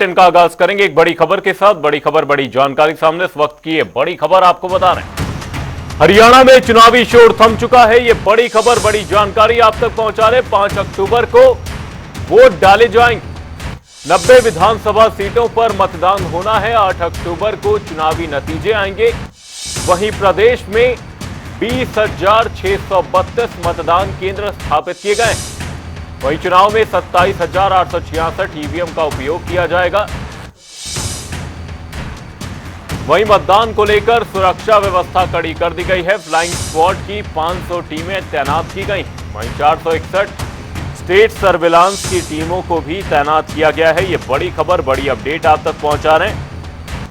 इनका आगाज करेंगे एक बड़ी खबर के साथ। बड़ी खबर, बड़ी जानकारी सामने इस वक्त की। ये बड़ी खबर आपको बता रहे हैं, हरियाणा में चुनावी शोर थम चुका है। ये बड़ी खबर, बड़ी जानकारी आप तक पहुंचा रहे। 5 अक्टूबर को वोट डाले जाएंगे। 90 विधानसभा सीटों पर मतदान होना है। 8 अक्टूबर को चुनावी नतीजे आएंगे। वहीं प्रदेश में 20,632 मतदान केंद्र स्थापित किए गए हैं। वहीं चुनाव में 27,866 ईवीएम का उपयोग किया जाएगा। वहीं मतदान को लेकर सुरक्षा व्यवस्था कड़ी कर दी गई है। फ्लाइंग स्क्वाड की 500 टीमें तैनात की गई। वहीं 461 स्टेट सर्विलांस की टीमों को भी तैनात किया गया है। यह बड़ी खबर, बड़ी अपडेट आप तक पहुंचा रहे हैं।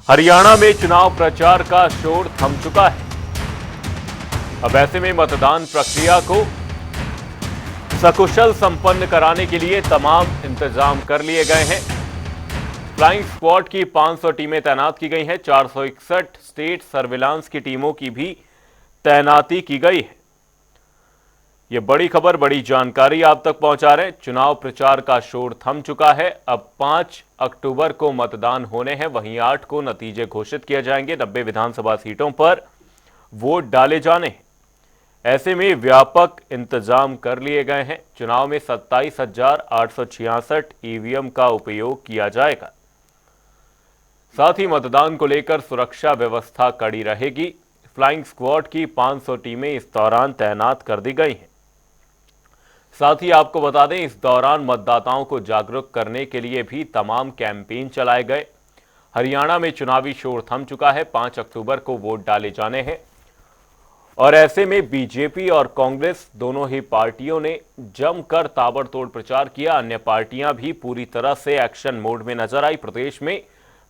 हरियाणा में चुनाव प्रचार का शोर थम चुका है। अब ऐसे में मतदान प्रक्रिया को सकुशल संपन्न कराने के लिए तमाम इंतजाम कर लिए गए हैं। फ्लाइंग स्क्वाड की 500 टीमें तैनात की गई हैं। 461 स्टेट सर्विलांस की टीमों की भी तैनाती की गई है। यह बड़ी खबर, बड़ी जानकारी आप तक पहुंचा रहे हैं। चुनाव प्रचार का शोर थम चुका है। अब 5 अक्टूबर को मतदान होने हैं। वहीं 8 को नतीजे घोषित किए जाएंगे। 90 विधानसभा सीटों पर वोट डाले जाने हैं। ऐसे में व्यापक इंतजाम कर लिए गए हैं। चुनाव में 27,866 ईवीएम का उपयोग किया जाएगा। साथ ही मतदान को लेकर सुरक्षा व्यवस्था कड़ी रहेगी। फ्लाइंग स्क्वाड की 500 टीमें इस दौरान तैनात कर दी गई हैं। साथ ही आपको बता दें, इस दौरान मतदाताओं को जागरूक करने के लिए भी तमाम कैंपेन चलाए गए। हरियाणा में चुनावी शोर थम चुका है। 5 अक्टूबर को वोट डाले जाने हैं और ऐसे में बीजेपी और कांग्रेस दोनों ही पार्टियों ने जमकर ताबड़तोड़ प्रचार किया। अन्य पार्टियां भी पूरी तरह से एक्शन मोड में नजर आई। प्रदेश में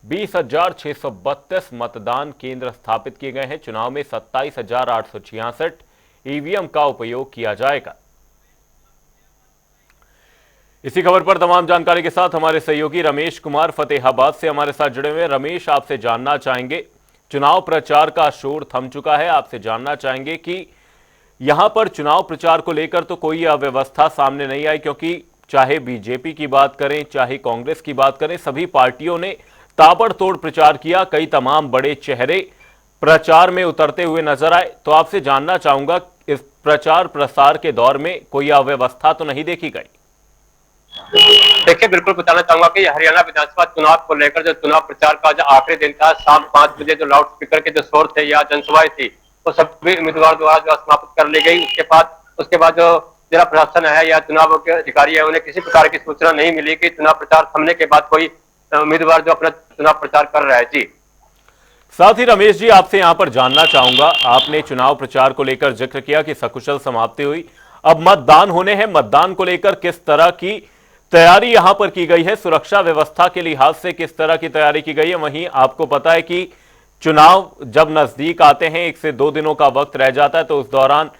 20,632 मतदान केंद्र स्थापित किए गए हैं। चुनाव में 27,866 ईवीएम का उपयोग किया जाएगा। इसी खबर पर तमाम जानकारी के साथ हमारे सहयोगी रमेश कुमार फतेहाबाद से हमारे साथ जुड़े हुए। रमेश, आपसे जानना चाहेंगे, चुनाव प्रचार का शोर थम चुका है। आपसे जानना चाहेंगे कि यहां पर चुनाव प्रचार को लेकर तो कोई अव्यवस्था सामने नहीं आई, क्योंकि चाहे बीजेपी की बात करें, चाहे कांग्रेस की बात करें, सभी पार्टियों ने ताबड़तोड़ प्रचार किया। कई तमाम बड़े चेहरे प्रचार में उतरते हुए नजर आए। तो आपसे जानना चाहूंगा, इस प्रचार प्रसार के दौर में कोई अव्यवस्था तो नहीं देखी गई? देखिए, बिल्कुल बताना चाहूंगा कि हरियाणा विधानसभा चुनाव को लेकर जो चुनाव प्रचार का जो आखिरी दिन था, शाम 5 बजे जो लाउड स्पीकर के जो शोर थे या जनसभाएं थी, वो सभी उम्मीदवार द्वारा जो समाप्त कर ली गई। उसके बाद जो जिला प्रशासन है या चुनाव के अधिकारी है, उन्हें किसी प्रकार की सूचना नहीं मिली कि चुनाव प्रचार थमने के बाद कोई उम्मीदवार जो अपना चुनाव प्रचार कर रहा है। जी, साथ ही रमेश जी, आपसे यहां पर जानना चाहूंगा, आपने चुनाव प्रचार को लेकर जिक्र किया कि सकुशल समाप्ति हुई। अब मतदान होने हैं। मतदान को लेकर किस तरह की तैयारी यहां पर की गई है? सुरक्षा व्यवस्था के लिहाज से किस तरह की तैयारी की गई है? वहीं आपको पता है कि चुनाव जब नजदीक आते हैं, 1 से 2 दिनों का वक्त रह जाता है, तो उस दौरान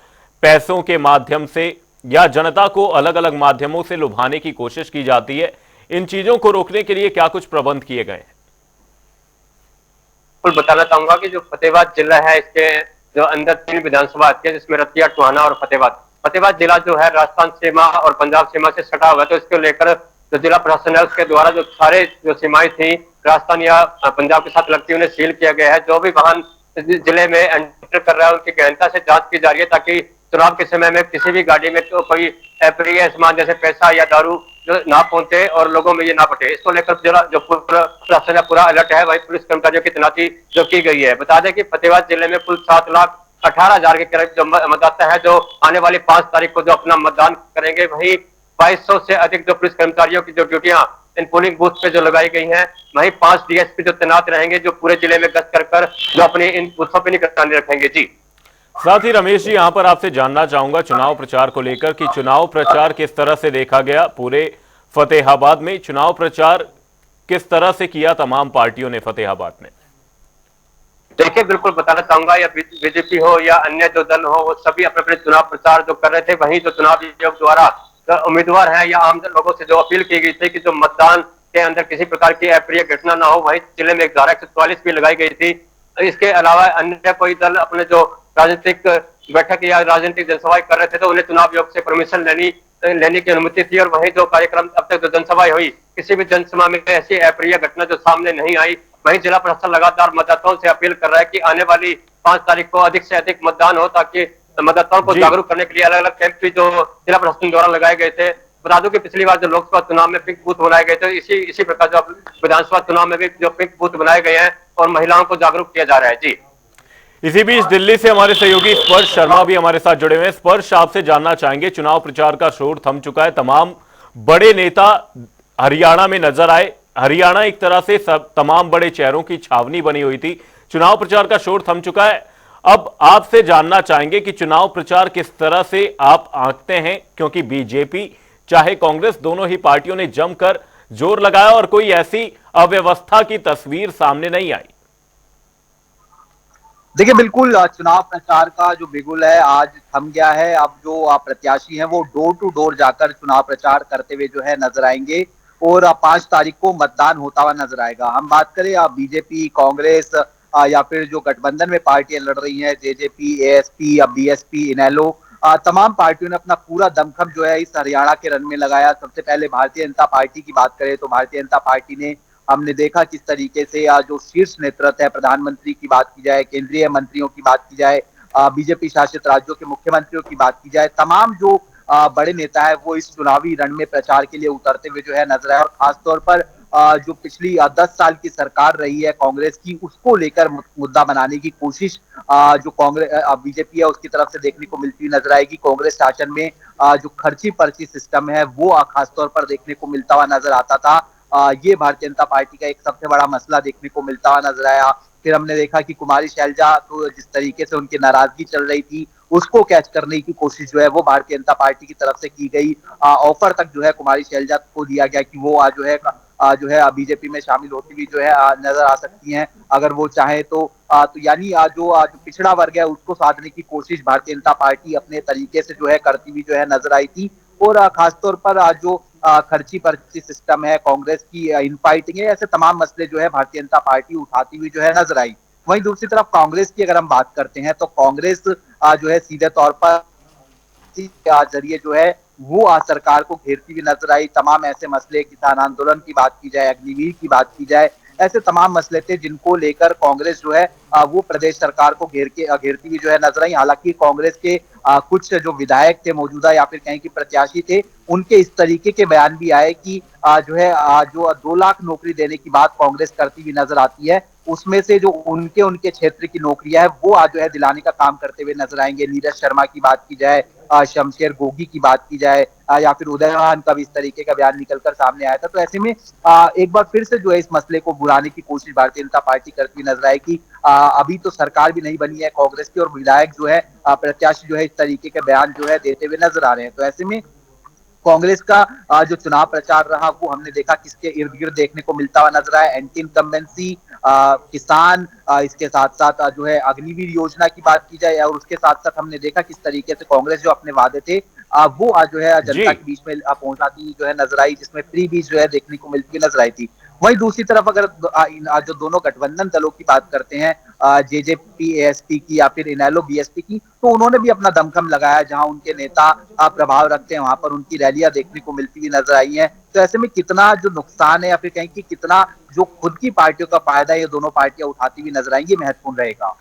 पैसों के माध्यम से या जनता को अलग अलग माध्यमों से लुभाने की कोशिश की जाती है। इन चीजों को रोकने के लिए क्या कुछ प्रबंध किए गए हैं? बिल्कुल बताना चाहूंगा कि जो फतेहाबाद जिला है, इसके जो अंदर 3 विधानसभा आती है, जिसमें रतिया, टोहाना और फतेहाबाद जिला जो है राजस्थान सीमा और पंजाब सीमा से सटा हुआ है। तो इसको लेकर जो जिला प्रशासन है, उसके द्वारा जो सारे जो सीमाएं थी राजस्थान या पंजाब के साथ लगती, उन्हें सील किया गया है। जो भी वाहन जिले में एंटर कर रहा है, उनकी गहनता से जांच की जा रही है, ताकि चुनाव के समय में किसी भी गाड़ी में तो कोई अप्रिय सामान जैसे पैसा या दारू जो ना पहुंचे और लोगों में ये ना बटे। इसको लेकर जो पूरा प्रशासन है, पूरा अलर्ट है। वही पुलिस कर्मचारियों की तैनाती जो की गई है। बता दें कि फतेहाबाद जिले में कुल 7,18,000 के करीब जो मतदाता है, जो आने वाली 5 तारीख को जो अपना मतदान करेंगे। वहीं 2200 से अधिक जो पुलिस कर्मचारियों की जो ड्यूटियां इन पोलिंग बूथ पे जो लगाई गई हैं, वहीं 5 डीएसपी जो तैनात रहेंगे, जो पूरे जिले में गश्त कर जो अपने इन बूथों पर निगरानी रखेंगे। जी, साथ ही रमेश जी, यहां पर आपसे जानना चाहूंगा चुनाव प्रचार को लेकर कि चुनाव प्रचार किस तरह से देखा गया पूरे फतेहाबाद में? चुनाव प्रचार किस तरह से किया तमाम पार्टियों ने फतेहाबाद में? देखिए, बिल्कुल बताना चाहूंगा, या बीजेपी हो या अन्य जो दल हो, वो सभी अपने अपने चुनाव प्रचार जो कर रहे थे। वहीं जो चुनाव आयोग द्वारा उम्मीदवार हैं या आम लोगों से जो अपील की गई थी कि जो मतदान के अंदर किसी प्रकार की अप्रिय घटना ना हो, वहीं जिले में 1144 भी लगाई गई थी। इसके अलावा अन्य कोई दल अपने जो राजनीतिक बैठक या राजनीतिक जनसभाएं कर रहे थे, तो उन्हें चुनाव आयोग से परमिशन लेनी लेने की अनुमति थी। और वही जो कार्यक्रम अब तक जो जनसभाएं हुई, किसी भी जनसभा में ऐसी अप्रिय घटना जो सामने नहीं आई। वहीं जिला प्रशासन लगातार मतदाताओं से अपील कर रहा है कि आने वाली 5 तारीख को अधिक से अधिक मतदान हो, ताकि मतदाताओं को जी। जागरूक करने के लिए अलग अलग कैंप भी जो जिला प्रशासन द्वारा लगाए गए थे। बता दूं कि पिछली बार जो लोकसभा चुनाव में पिंक बूथ बनाए गए थे, इसी प्रकार जो विधानसभा चुनाव में भी जो पिंक बूथ बनाए गए हैं और महिलाओं को जागरूक किया जा रहा है। जी, इसी बीच दिल्ली से हमारे सहयोगी स्पर्श शर्मा भी हमारे साथ जुड़े हुए हैं। स्पर्श, आपसे जानना चाहेंगे, चुनाव प्रचार का शोर थम चुका है, तमाम बड़े नेता हरियाणा में नजर आए। हरियाणा एक तरह से सब तमाम बड़े चेहरों की छावनी बनी हुई थी। चुनाव प्रचार का शोर थम चुका है। अब आपसे जानना चाहेंगे कि चुनाव प्रचार किस तरह से आप आंकते हैं, क्योंकि बीजेपी चाहे कांग्रेस, दोनों ही पार्टियों ने जमकर जोर लगाया और कोई ऐसी अव्यवस्था की तस्वीर सामने नहीं आई। देखिए, बिल्कुल चुनाव प्रचार का जो बिगुल है आज थम गया है। अब जो प्रत्याशी हैं वो डोर टू डोर जाकर चुनाव प्रचार करते हुए जो है नजर आएंगे और 5 तारीख को मतदान होता हुआ नजर आएगा। हम बात करें बीजेपी, कांग्रेस या फिर जो गठबंधन में पार्टियां लड़ रही हैं, जेजेपी, एएसपी या बीएसपी, इनेलो, तमाम पार्टियों ने अपना पूरा दमखम जो है इस हरियाणा के रण में लगाया। सबसे पहले भारतीय जनता पार्टी की बात करें तो भारतीय जनता पार्टी ने, हमने देखा किस तरीके से जो शीर्ष नेतृत्व है, प्रधानमंत्री की बात की जाए, केंद्रीय मंत्रियों की बात की जाए, बीजेपी शासित राज्यों के मुख्यमंत्रियों की बात की जाए, तमाम जो बड़े नेता है वो इस चुनावी रण में प्रचार के लिए उतरते हुए जो है नजर आए। और खासतौर पर जो पिछली 10 साल की सरकार रही है कांग्रेस की, उसको लेकर मुद्दा बनाने की कोशिश जो कांग्रेस बीजेपी है उसकी तरफ से देखने को मिलती हुई नजर आएगी। कांग्रेस शासन में जो खर्ची पर्ची सिस्टम है वो खासतौर पर देखने को मिलता हुआ नजर आता था। ये भारतीय जनता पार्टी का एक सबसे बड़ा मसला देखने को मिलता हुआ नजर आया। फिर हमने देखा कि कुमारी शैलजा तो जिस तरीके से उनकी नाराजगी चल रही थी उसको कैच करने की कोशिश जो है वो भारतीय जनता पार्टी की तरफ से की गई। ऑफर तक जो है कुमारी शैलजा को दिया गया कि वो जो है बीजेपी में शामिल होती हुई जो है नजर आ सकती हैं अगर वो चाहे तो। यानी जो पिछड़ा वर्ग है उसको साधने की कोशिश भारतीय जनता पार्टी अपने तरीके से जो है करती हुई जो है नजर आई थी। और खासतौर पर जो खर्ची पर्ची सिस्टम है, कांग्रेस की इनफाइटिंग है, ऐसे तमाम मसले जो है भारतीय जनता पार्टी उठाती हुई जो है नजर आई। वहीं दूसरी तरफ कांग्रेस की अगर हम बात करते हैं तो कांग्रेस जो है सीधे तौर पर जरिए जो है वो सरकार को घेरती हुई नजर आई। तमाम ऐसे मसले, किसान आंदोलन की बात की जाए, अग्निवीर की बात की जाए, ऐसे तमाम मसले थे जिनको लेकर कांग्रेस जो है वो प्रदेश सरकार को घेरती हुई जो है नजर आई। हालांकि कांग्रेस के कुछ जो विधायक थे मौजूदा या फिर कहीं के प्रत्याशी थे, उनके इस तरीके के बयान भी आए कि जो है जो 2 लाख नौकरी देने की बात कांग्रेस करती हुई नजर आती है, उसमें से जो उनके क्षेत्र की नौकरियां है वो आज जो है दिलाने का काम करते हुए नजर आएंगे। नीरज शर्मा की बात की जाए, शमशेर गोगी की बात की जाए, या फिर उदयवान का भी इस तरीके का बयान निकलकर सामने आया था। तो ऐसे में एक बार फिर से जो है इस मसले को बुलाने की कोशिश भारतीय जनता पार्टी करती हुई नजर आएगी। अभी तो सरकार भी नहीं बनी है कांग्रेस की और विधायक जो है प्रत्याशी जो है इस तरीके के बयान जो है देते हुए नजर आ रहे हैं। तो ऐसे में कांग्रेस का जो चुनाव प्रचार रहा वो हमने देखा किसके इर्द गिर्द देखने को मिलता हुआ नजर आया। एंटी इनकम्बेंसी, किसान, इसके साथ साथ जो है अग्निवीर योजना की बात की जाए, और उसके साथ साथ हमने देखा किस तरीके से कांग्रेस जो अपने वादे थे वो आज जो है जनता के बीच में पहुंचाती जो है नजर आई, जिसमें फ्री बीज जो है देखने को मिलती हुई नजर आई थी। वहीं दूसरी तरफ अगर जो दोनों गठबंधन दलों की बात करते हैं, जेजेपी एएसपी की या फिर इनेलो बीएसपी की, तो उन्होंने भी अपना दमखम लगाया। जहां उनके नेता प्रभाव रखते हैं वहां पर उनकी रैलियां देखने को मिलती हुई नजर आई हैं। तो ऐसे में कितना जो नुकसान है या फिर कहीं की कितना जो खुद की पार्टियों का फायदा ये दोनों पार्टियां उठाती हुई नजर आएंगी, महत्वपूर्ण रहेगा।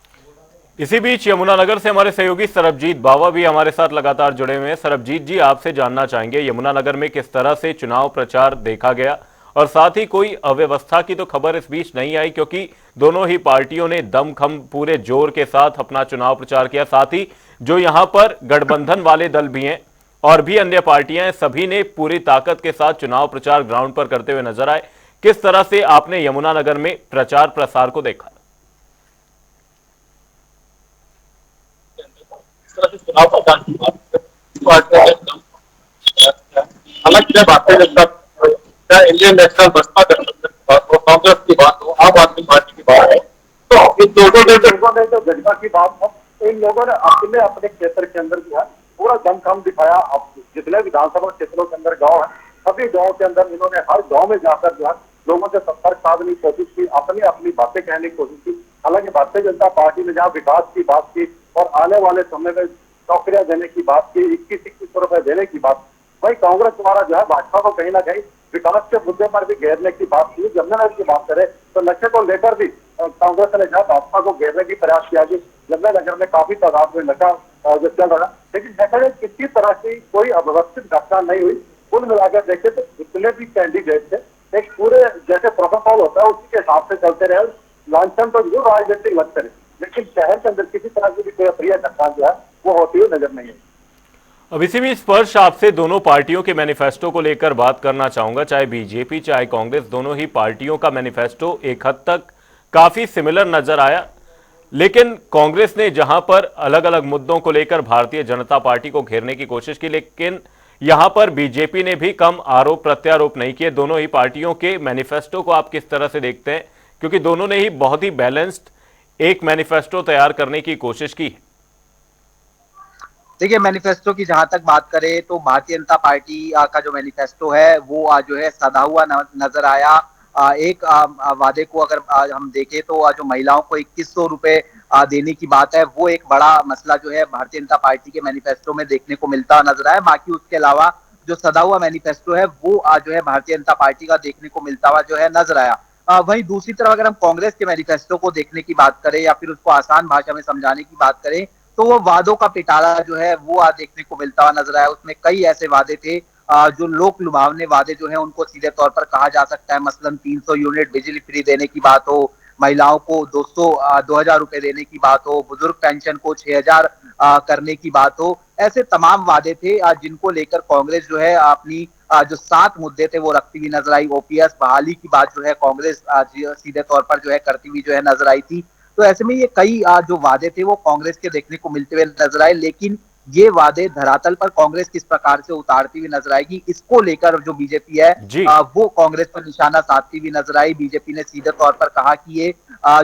इसी बीच यमुनानगर से हमारे सहयोगी सरबजीत बावा भी हमारे साथ लगातार जुड़े हुए हैं। सरबजीत जी, आपसे जानना चाहेंगे, यमुनानगर में किस तरह से चुनाव प्रचार देखा गया और साथ ही कोई अव्यवस्था की तो खबर इस बीच नहीं आई, क्योंकि दोनों ही पार्टियों ने दमखम पूरे जोर के साथ अपना चुनाव प्रचार किया। साथ ही जो यहां पर गठबंधन वाले दल भी हैं और भी अन्य पार्टियां हैं, सभी ने पूरी ताकत के साथ चुनाव प्रचार ग्राउंड पर करते हुए नजर आए। किस तरह से आपने यमुनानगर में प्रचार प्रसार को देखा? हालांकि जब भारतीय जनता चाहे इंडियन नेशनल बसपा गठबंधन की बात हो, कांग्रेस की बात हो, आम आदमी पार्टी की बात हो, तो इन लोगों ने जो जनता की बात हो, इन लोगों ने अपने अपने क्षेत्र के अंदर जो है पूरा दमखम दिखाया। अब जितने विधानसभा क्षेत्रों के अंदर गाँव है, सभी गाँव के अंदर इन्होंने हर गाँव में जाकर जो है लोगों से संपर्क साधने की कोशिश की, अपनी अपनी बातें कहने की कोशिश की। हालांकि भारतीय जनता पार्टी ने जहाँ विकास की बात की और आने वाले समय में नौकरियां देने की बात की, 21-21 रुपए देने की बात, वही कांग्रेस द्वारा जो है भाजपा को कहीं ना कहीं विकास के मुद्दे पर भी घेरने की बात की। यमुनानगर की बात करें तो नशे को लेकर भी कांग्रेस ने जो है भाजपा को घेरने की प्रयास किया कि यमुनानगर में काफी तादाद में नशा जो चल रहा, लेकिन ऐसा किसी तरह की कोई अव्यवस्थित घटना नहीं हुई। कुल मिलाकर देखे तो जितने भी कैंडिडेट थे एक पूरे जैसे प्रोटोकॉल होता है उसी के हिसाब से चलते रहे। लांछन तो जरूर राजनीतिक लगते रहे, लेकिन शहर के अंदर किसी तरह की भी कोई अप्रिय घटना जो है वो होती हुई नजर नहीं है। अब इसी में स्पर्श आपसे दोनों पार्टियों के मैनिफेस्टो को लेकर बात करना चाहूंगा। चाहे बीजेपी चाहे कांग्रेस, दोनों ही पार्टियों का मैनिफेस्टो एक हद तक काफी सिमिलर नजर आया, लेकिन कांग्रेस ने जहां पर अलग अलग मुद्दों को लेकर भारतीय जनता पार्टी को घेरने की कोशिश की, लेकिन यहां पर बीजेपी ने भी कम आरोप प्रत्यारोप नहीं किए। दोनों ही पार्टियों के मैनिफेस्टो को आप किस तरह से देखते हैं, क्योंकि दोनों ने ही बहुत ही बैलेंस्ड एक मैनिफेस्टो तैयार करने की कोशिश की है। देखिए, मैनिफेस्टो की जहां तक बात करें तो भारतीय जनता पार्टी का जो मैनिफेस्टो है वो जो है सधा हुआ नजर आया। एक वादे को अगर हम देखें तो जो महिलाओं को 2100 रुपए देने की बात है, वो एक बड़ा मसला जो है भारतीय जनता पार्टी के मैनिफेस्टो में देखने को मिलता नजर आया। बाकी उसके अलावा जो सधा हुआ मैनिफेस्टो है वो जो है भारतीय जनता पार्टी का देखने को मिलता हुआ जो है नजर आया। वहीं दूसरी तरफ अगर हम कांग्रेस के मैनिफेस्टो को देखने की बात करें या फिर उसको आसान भाषा में समझाने की बात करें तो वो वादों का पिटारा जो है वो देखने को मिलता हुआ नजर आया। उसमें कई ऐसे वादे थे जो लोक लुभावने वादे जो है उनको सीधे तौर पर कहा जा सकता है। मसलन 300 यूनिट बिजली फ्री देने की बात हो, महिलाओं को 2000 रुपए देने की बात हो, बुजुर्ग पेंशन को 6000 करने की बात हो, ऐसे तमाम वादे थे जिनको लेकर कांग्रेस जो है अपनी जो 7 मुद्दे थे वो रखती हुई नजर आई। ओपीएस बहाली की बात जो है कांग्रेस सीधे तौर पर जो है करती हुई जो है नजर आई थी। तो ऐसे में ये कई जो वादे थे वो कांग्रेस के देखने को मिलते हुए नजर आए, लेकिन ये वादे धरातल पर कांग्रेस किस प्रकार से उतारती हुई नजर आएगी, इसको लेकर जो बीजेपी है वो कांग्रेस पर निशाना साधती हुई नजर आई। बीजेपी ने सीधे तौर पर कहा कि ये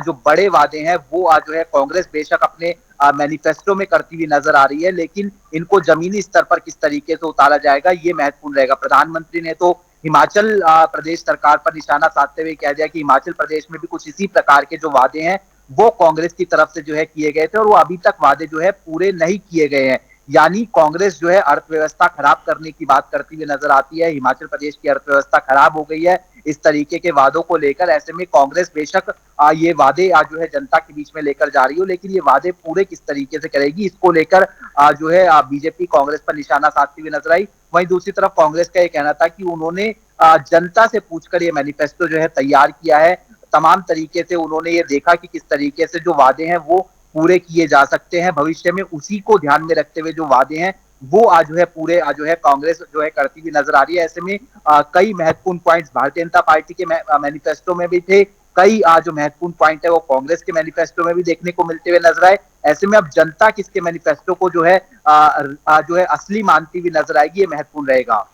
जो बड़े वादे हैं वो जो है कांग्रेस बेशक अपने मैनिफेस्टो में करती हुई नजर आ रही है, लेकिन इनको जमीनी स्तर पर किस तरीके से उतारा जाएगा ये महत्वपूर्ण रहेगा। प्रधानमंत्री ने तो हिमाचल प्रदेश सरकार पर निशाना साधते हुए कह दिया कि हिमाचल प्रदेश में भी कुछ इसी प्रकार के जो वादे हैं वो कांग्रेस की तरफ से जो है किए गए थे और वो अभी तक वादे जो है पूरे नहीं किए गए हैं। यानी कांग्रेस जो है अर्थव्यवस्था खराब करने की बात करती हुई नजर आती है। हिमाचल प्रदेश की अर्थव्यवस्था खराब हो गई है इस तरीके के वादों को लेकर। ऐसे में कांग्रेस बेशक ये वादे जो है जनता के बीच में लेकर जा रही हो, लेकिन ये वादे पूरे किस तरीके से करेगी इसको लेकर जो है बीजेपी कांग्रेस पर निशाना साधती हुई नजर आई। वहीं दूसरी तरफ कांग्रेस का ये कहना था कि उन्होंने जनता से पूछकर ये मैनिफेस्टो जो है तैयार किया है। तमाम तरीके से उन्होंने ये देखा कि किस तरीके से जो वादे हैं वो पूरे किए जा सकते हैं भविष्य में, उसी को ध्यान में रखते हुए जो वादे हैं वो जो है पूरे जो है कांग्रेस जो है करती हुई नजर आ रही है। ऐसे में कई महत्वपूर्ण पॉइंट्स भारतीय जनता पार्टी के मैनिफेस्टो में भी थे, कई जो महत्वपूर्ण पॉइंट है वो कांग्रेस के मैनिफेस्टो में भी देखने को मिलते हुए नजर आए। ऐसे में अब जनता किसके मैनिफेस्टो को जो है असली मानती हुई नजर आएगी, ये महत्वपूर्ण रहेगा।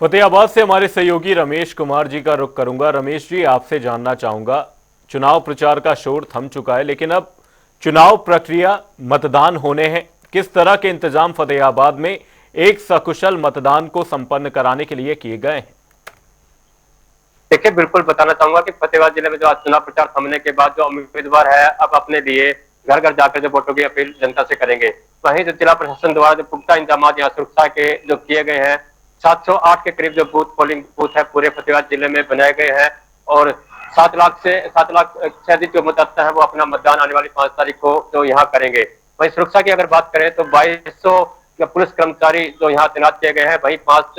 फतेहाबाद से हमारे सहयोगी रमेश कुमार जी का रुख करूंगा। रमेश जी, आपसे जानना चाहूंगा, चुनाव प्रचार का शोर थम चुका है, लेकिन अब चुनाव प्रक्रिया मतदान होने हैं। किस तरह के इंतजाम फतेहाबाद में एक सकुशल मतदान को संपन्न कराने के लिए किए गए हैं? देखिए, बिल्कुल बताना चाहूंगा कि फतेहाबाद जिले में जो आज चुनाव प्रचार थमने के बाद जो उम्मीदवार है अब अपने लिए घर घर जाकर जो वोटों की अपील जनता से करेंगे। वहीं जो जिला प्रशासन द्वारा जो पुख्ता इंतजाम यहाँ सुरक्षा के जो किए गए हैं, 708 के करीब जो पोलिंग बूथ है पूरे फतेहाबाद जिले में बनाए गए हैं और 7 लाख से अधिक जो मतदाता है वो अपना मतदान आने वाली 5 तारीख को जो यहाँ करेंगे। वहीं सुरक्षा की अगर बात करें तो 2200 पुलिस कर्मचारी जो यहाँ तैनात किए गए हैं, वहीं 5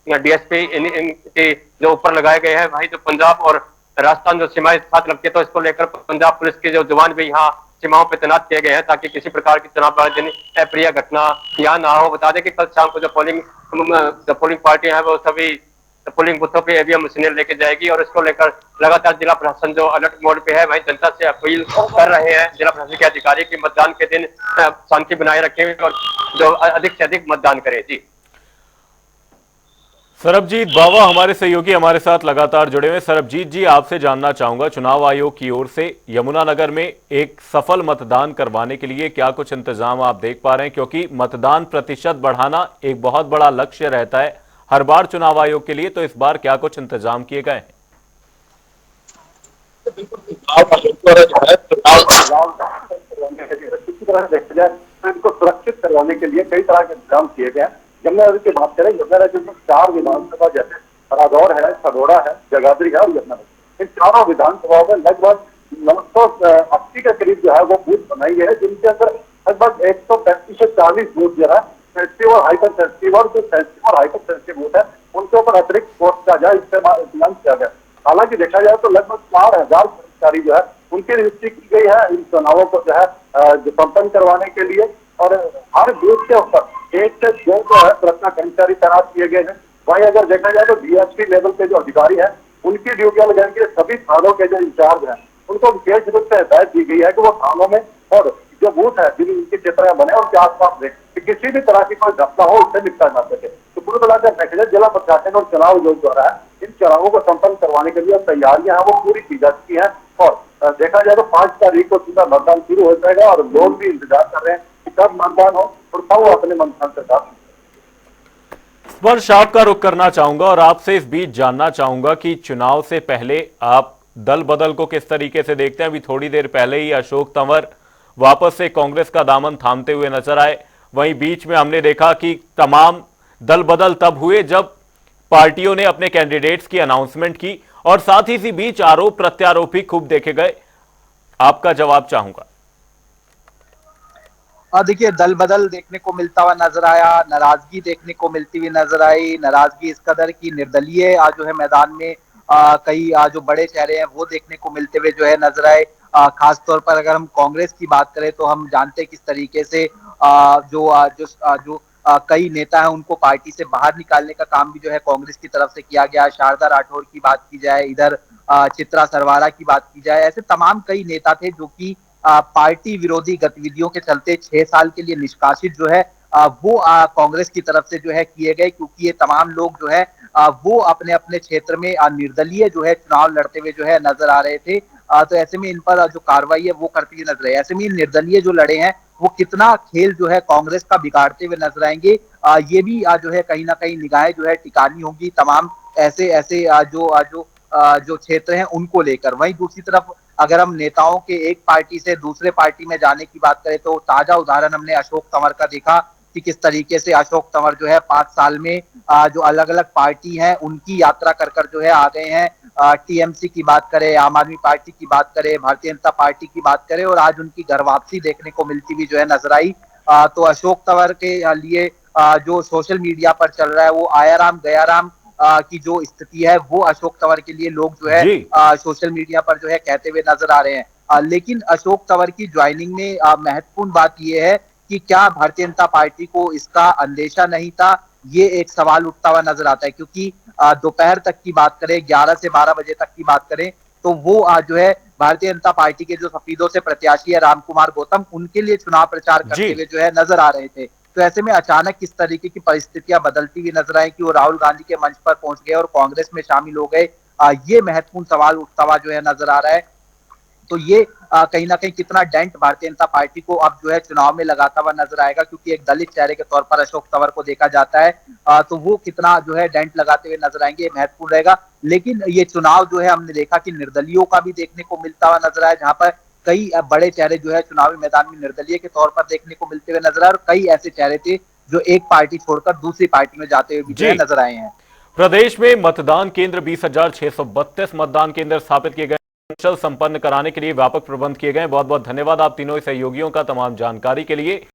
डीएसपी इनकी जो ऊपर लगाए गए हैं। वहीं जो पंजाब और राजस्थान जो सीमाएं साथ लगती है तो इसको लेकर पंजाब पुलिस के जो जवान भी यहाँ सीमाओं पर तैनात किए गए हैं ताकि किसी प्रकार की चुनाव वाले दिन अप्रिय घटना यहाँ ना हो। बता दें कि कल शाम को जो पोलिंग पार्टियां हैं वो सभी पोलिंग बूथों पे ईवीएम मशीनें लेके जाएगी और इसको लेकर लगातार जिला प्रशासन जो अलर्ट मोड पे है, वहीं जनता से अपील कर रहे हैं जिला प्रशासन के अधिकारी की मतदान के दिन शांति बनाए रखें और जो अधिक से अधिक मतदान करें। जी, सरबजीत बावा हमारे सहयोगी हमारे साथ लगातार जुड़े हुए। सरबजीत जी, आपसे जानना चाहूंगा, चुनाव आयोग की ओर से यमुनानगर में एक सफल मतदान करवाने के लिए क्या कुछ इंतजाम आप देख पा रहे हैं? क्योंकि मतदान प्रतिशत बढ़ाना एक बहुत बड़ा लक्ष्य रहता है हर बार चुनाव आयोग के लिए, तो इस बार क्या कुछ इंतजाम किए गए हैं? इनको सुरक्षित करवाने के लिए कई तरह के इंतजाम किए गए हैं। यमुना नदी की बात करें, यमुना नदी में 4 विधानसभा जैसे रादौर है, सगोड़ा है, जगाधरी है और यमुना नदी, इन चारों विधानसभाओं में लगभग 980 के करीब जो है वो बूथ बनाई गई है, जिनके अंदर लगभग 135 से 40 बूथ जो है सेंसिटिव और हाइपर सेंसिटिव, और जो सेंसिटिव और हाइपर सेंसिटिव बूथ है उनके ऊपर अतिरिक्त फोर्स का जो इंतजाम किया गया। हालांकि देखा जाए तो लगभग 4000 कर्मचारी जो है उनकी नियुक्ति की गई है इन चुनावों को जो है संपन्न करवाने के लिए, और हर बूथ के ऊपर 1 से 2 जो है सुरक्षा कर्मचारी तैनात किए गए हैं। वहीं अगर देखा जाए तो डीएसपी लेवल के जो अधिकारी हैं उनकी ड्यूटियां लगाएंगे, सभी थानों के जो इंचार्ज हैं उनको विशेष रूप से हिदायत दी गई है कि वो थानों में और जो बूथ है जिनके क्षेत्र में बने उनके आसपास दें कि किसी भी तरह की कोई घटना हो उससे निपटा जा सके। तो पूरी मिलाकर देखा जाए जिला प्रशासन और चुनाव आयोग द्वारा इन चुनावों को संपन्न करवाने के लिए तैयारियां हैं वो पूरी की जा चुकी हैं, और देखा जाए तो 5 तारीख को सीधा मतदान शुरू हो जाएगा और लोग भी इंतजार कर रहे हैं कि कब मतदान हो और कब वो अपने मतदान के साथ। स्पर्श आपका रुख करना चाहूंगा और आपसे इस बीच जानना चाहूंगा कि चुनाव से पहले आप दल बदल को किस तरीके से देखते हैं। अभी थोड़ी देर पहले ही अशोक तंवर वापस से कांग्रेस का दामन थामते हुए नजर आए, वहीं बीच में हमने देखा कि तमाम दल बदल तब हुए जब पार्टियों ने अपने कैंडिडेट्स की अनाउंसमेंट की, और साथ ही इसी बीच आरोप प्रत्यारोप भी खूब देखे गए। आपका जवाब चाहूंगा। देखिए, दल बदल देखने को मिलता हुआ नजर आया, नाराजगी देखने को मिलती हुई नजर आई, नाराजगी इस कदर की निर्दलीय जो है मैदान में कई जो बड़े चेहरे हैं वो देखने को मिलते हुए जो है नजर आए। खास तौर पर अगर हम कांग्रेस की बात करें तो हम जानते हैं किस तरीके से जो कई नेता हैं उनको पार्टी से बाहर निकालने का काम भी जो है कांग्रेस की तरफ से किया गया। शारदा राठौर की बात की जाए, इधर चित्रा सरवारा की बात की जाए, ऐसे तमाम कई नेता थे जो कि पार्टी विरोधी गतिविधियों के चलते 6 साल के लिए निष्कासित जो है वो कांग्रेस की तरफ से जो है किए गए, क्योंकि ये तमाम लोग जो है वो अपने अपने क्षेत्र में निर्दलीय जो है चुनाव लड़ते हुए जो है नजर आ रहे थे। तो ऐसे में इन पर जो कार्रवाई है वो करती हुई नजर आई। ऐसे में निर्दलीय जो लड़े हैं वो कितना खेल जो है कांग्रेस का बिगाड़ते हुए नजर आएंगे, ये भी जो है कहीं ना कहीं निगाहें जो है टिकानी होंगी तमाम ऐसे ऐसे जो क्षेत्र हैं उनको लेकर। वहीं दूसरी तरफ अगर हम नेताओं के एक पार्टी से दूसरे पार्टी में जाने की बात करें तो ताजा उदाहरण हमने अशोक तंवर का देखा कि किस तरीके से अशोक तंवर जो है 5 साल में जो अलग अलग पार्टी है उनकी यात्रा कर जो है आ गए हैं। टीएमसी की बात करें, आम आदमी पार्टी की बात करें, भारतीय जनता पार्टी की बात करें, और आज उनकी घर वापसी देखने को मिलती हुई जो है नजर आई। तो अशोक तंवर के लिए जो सोशल मीडिया पर चल रहा है वो आया राम गया राम की जो स्थिति है वो अशोक तंवर के लिए लोग जो है सोशल मीडिया पर जो है कहते हुए नजर आ रहे हैं। लेकिन अशोक तंवर की ज्वाइनिंग में महत्वपूर्ण बात यह है कि क्या भारतीय जनता पार्टी को इसका अंदेशा नहीं था, ये एक सवाल उठता हुआ नजर आता है। क्योंकि दोपहर तक की बात करें, 11 से 12 बजे तक की बात करें तो वो जो है भारतीय जनता पार्टी के जो सफीदों से प्रत्याशी है रामकुमार गौतम, उनके लिए चुनाव प्रचार करते हुए जो है नजर आ रहे थे। तो ऐसे में अचानक किस तरीके की परिस्थितियां बदलती हुई नजर आई कि वो राहुल गांधी के मंच पर पहुंच गए और कांग्रेस में शामिल हो गए, ये महत्वपूर्ण सवाल उठता हुआ जो है नजर आ रहा है। तो ये कहीं ना कहीं कितना डेंट भारतीय जनता पार्टी को अब जो है चुनाव में लगाता हुआ नजर आएगा, क्योंकि एक दलित चेहरे के तौर पर अशोक तंवर को देखा जाता है, तो वो कितना जो है डेंट लगाते हुए नजर आएंगे, ये महत्वपूर्ण रहेगा। लेकिन ये चुनाव जो है हमने देखा कि निर्दलीयों का भी देखने को मिलता हुआ नजर आया, जहां पर कई बड़े चेहरे जो है चुनावी मैदान में निर्दलीय के तौर पर देखने को मिलते हुए नजर आए, और कई ऐसे चेहरे थे जो एक पार्टी छोड़कर दूसरी पार्टी में जाते हुए भी जो है नजर आए हैं। प्रदेश में मतदान केंद्र 20,632 मतदान केंद्र स्थापित किए गए, संपन्न कराने के लिए व्यापक प्रबंध किए गए। बहुत बहुत धन्यवाद आप तीनों सहयोगियों का तमाम जानकारी के लिए।